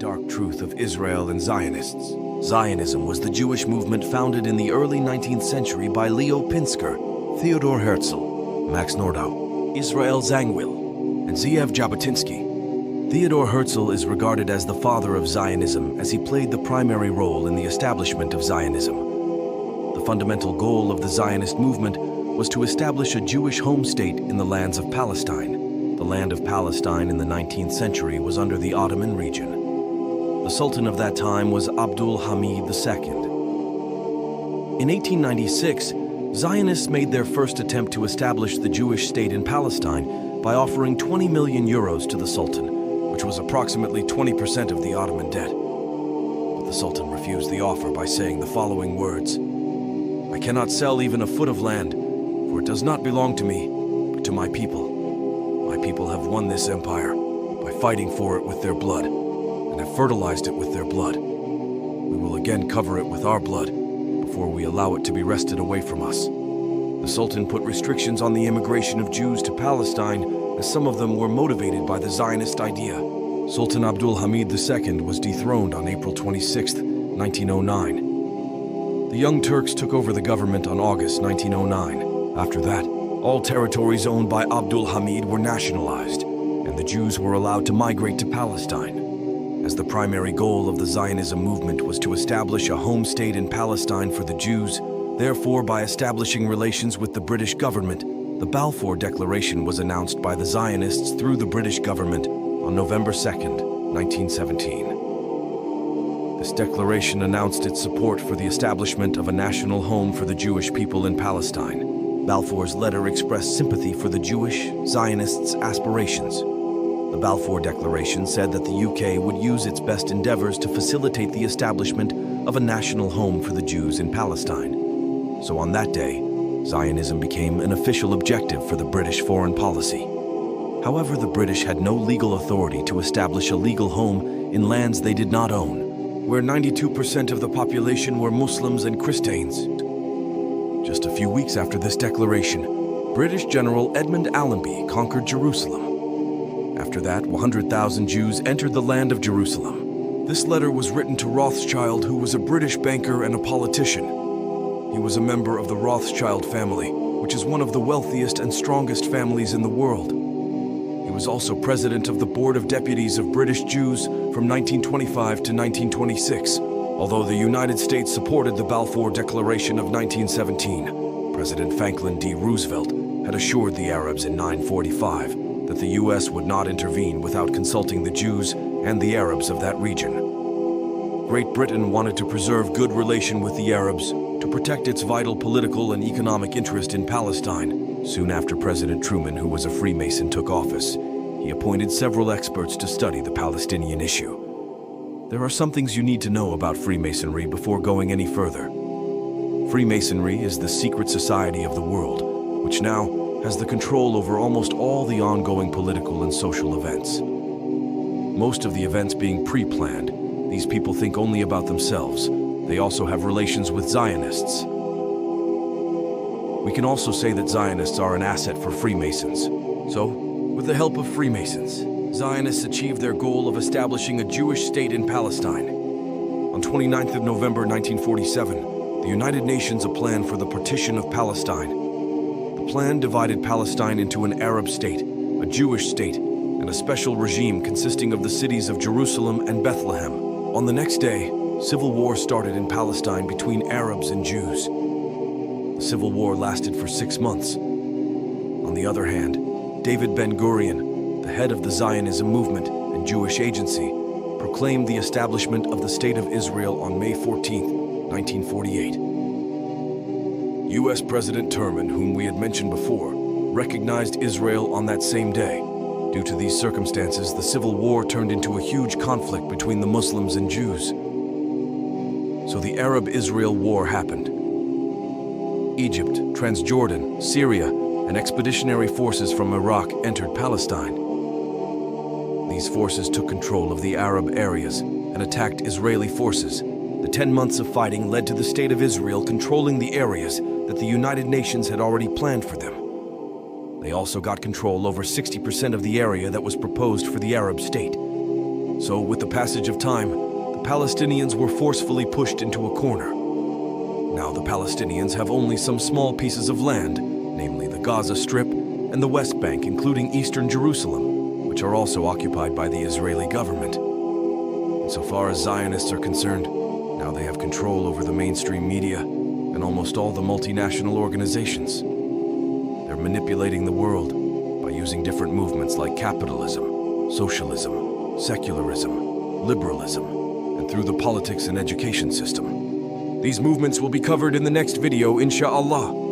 dark truth of Israel and Zionists. Zionism was the Jewish movement founded in the early 19th century by Leo Pinsker, Theodor Herzl, Max Nordau, Israel Zangwill, and Zeev Jabotinsky. Theodor Herzl is regarded as the father of Zionism as he played the primary role in the establishment of Zionism. The fundamental goal of the Zionist movement was to establish a Jewish home state in the lands of Palestine. The land of Palestine in the 19th century was under the Ottoman region. The Sultan of that time was Abdul Hamid II. In 1896, Zionists made their first attempt to establish the Jewish state in Palestine by offering 20 million euros to the Sultan, which was approximately 20% of the Ottoman debt. But the Sultan refused the offer by saying the following words: "I cannot sell even a foot of land, for it does not belong to me, but to my people. My people have won this empire by fighting for it with their blood, and have fertilized it with their blood. We will again cover it with our blood before we allow it to be wrested away from us." The Sultan put restrictions on the immigration of Jews to Palestine, as some of them were motivated by the Zionist idea. Sultan Abdul Hamid II was dethroned on April 26, 1909. The Young Turks took over the government on August 1909. After that, all territories owned by Abdul Hamid were nationalized, and the Jews were allowed to migrate to Palestine. As the primary goal of the Zionism movement was to establish a home state in Palestine for the Jews, therefore by establishing relations with the British government, the Balfour Declaration was announced by the Zionists through the British government on November 2, 1917. This declaration announced its support for the establishment of a national home for the Jewish people in Palestine. Balfour's letter expressed sympathy for the Jewish Zionists' aspirations. The Balfour Declaration said that the UK would use its best endeavors to facilitate the establishment of a national home for the Jews in Palestine. So on that day, Zionism became an official objective for the British foreign policy. However, the British had no legal authority to establish a legal home in lands they did not own, where 92% of the population were Muslims and Christians. Just a few weeks after this declaration, British General Edmund Allenby conquered Jerusalem. After that, 100,000 Jews entered the land of Jerusalem. This letter was written to Rothschild, who was a British banker and a politician. He was a member of the Rothschild family, which is one of the wealthiest and strongest families in the world. He was also president of the Board of Deputies of British Jews from 1925 to 1926. Although the United States supported the Balfour Declaration of 1917, President Franklin D. Roosevelt had assured the Arabs in 1945 that the U.S. would not intervene without consulting the Jews and the Arabs of that region. Great Britain wanted to preserve good relation with the Arabs to protect its vital political and economic interest in Palestine. Soon after President Truman, who was a Freemason, took office, he appointed several experts to study the Palestinian issue. There are some things you need to know about Freemasonry before going any further. Freemasonry is the secret society of the world, which now has the control over almost all the ongoing political and social events. Most of the events being pre-planned, these people think only about themselves. They also have relations with Zionists. We can also say that Zionists are an asset for Freemasons. So, with the help of Freemasons, Zionists achieved their goal of establishing a Jewish state in Palestine. On 29th of November 1947, the United Nations planned for the partition of Palestine. The plan divided Palestine into an Arab state, a Jewish state, and a special regime consisting of the cities of Jerusalem and Bethlehem. On the next day, civil war started in Palestine between Arabs and Jews. The civil war lasted for 6 months. On the other hand, David Ben-Gurion, the head of the Zionism movement and Jewish agency, proclaimed the establishment of the State of Israel on May 14, 1948. U.S. President Truman, whom we had mentioned before, recognized Israel on that same day. Due to these circumstances, the civil war turned into a huge conflict between the Muslims and Jews. So the Arab-Israel War happened. Egypt, Transjordan, Syria, and expeditionary forces from Iraq entered Palestine. These forces took control of the Arab areas and attacked Israeli forces. The 10 months of fighting led to the State of Israel controlling the areas that the United Nations had already planned for them. They also got control over 60% of the area that was proposed for the Arab state. So, with the passage of time, the Palestinians were forcefully pushed into a corner. Now the Palestinians have only some small pieces of land, namely the Gaza Strip and the West Bank, including eastern Jerusalem, which are also occupied by the Israeli government. And so far as Zionists are concerned, now they have control over the mainstream media and almost all the multinational organizations. They're manipulating the world by using different movements like capitalism, socialism, secularism, liberalism, and through the politics and education system. These movements will be covered in the next video, insha'Allah.